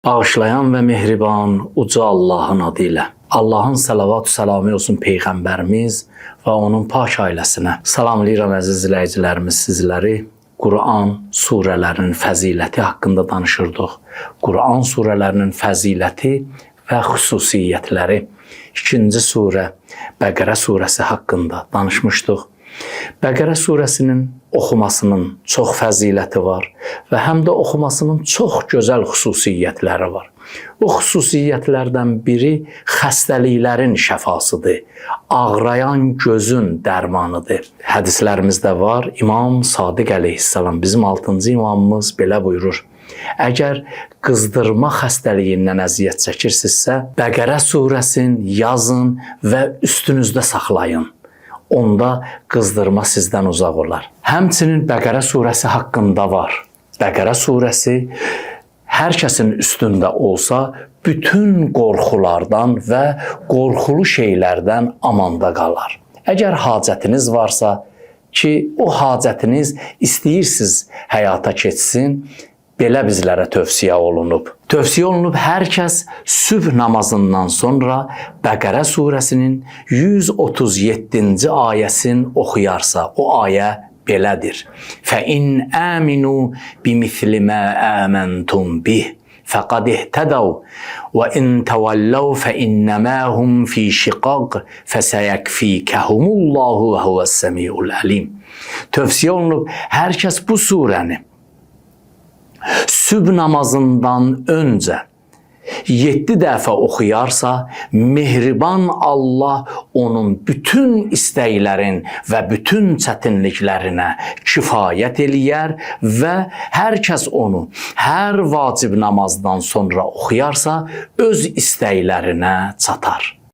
Bağışlayan və mehriban uca Allahın adı ilə. Allahın salavat-ı səlamı olsun Peyğəmbərimiz və onun pak ailəsinə. Salamlayıram əziz izləyicilərimiz sizləri. Quran surələrinin fəziləti haqqında danışırdıq. Quran surələrinin fəziləti və xüsusiyyətləri. İkinci surə Bəqərə surəsi haqqında danışmışdıq. Bəqərə surəsinin oxumasının çox fəziləti var və həm də oxumasının çox gözəl xüsusiyyətləri var. O xüsusiyyətlərdən biri xəstəliklərin şəfasıdır, ağrayan gözün dərmanıdır. Hədislərimizdə var, İmam Sadiq əleyhissalam, bizim 6-cı imamımız belə buyurur. Əgər qızdırma xəstəliyindən əziyyət çəkirsinizsə, Bəqərə surəsini yazın və üstünüzdə saxlayın. Onda qızdırma sizdən uzaq olar. Həmçinin Bəqərə surəsi haqqında var. Bəqərə surəsi hər kəsin üstündə olsa, bütün qorxulardan və qorxulu şeylərdən amanda qalar. Əgər hacətiniz varsa ki, o hacətiniz istəyirsiniz həyata keçsin, belə bizlərə tövsiyə olunub. Tövsiyə olunub hər kəs sübh namazından sonra Bəqərə surəsinin 137-ci ayəsini oxuyarsa, o ayə belədir. فَإِنْ آمِنُوا بِمِثْلِ مَا آمَنْتُمْ بِهِ فَقَدْ اهْتَدَوْا وَإِنْ تَوَلَّوْا فَإِنَّمَا هُمْ فِي شِقَاقٍ فَسَيَكْفِيكَهُمُ اللَّهُ وَهُوَ السَّمِيعُ الْعَلِيمُ. Tövsiyə olunub hər kəs bu surəni sübh namazından öncə 7 dəfə oxuyarsa, mehriban Allah onun bütün istəklərin və bütün çətinliklərinə kifayət eləyər və hər kəs onu hər vacib namazdan sonra oxuyarsa, öz istəklərinə çatar.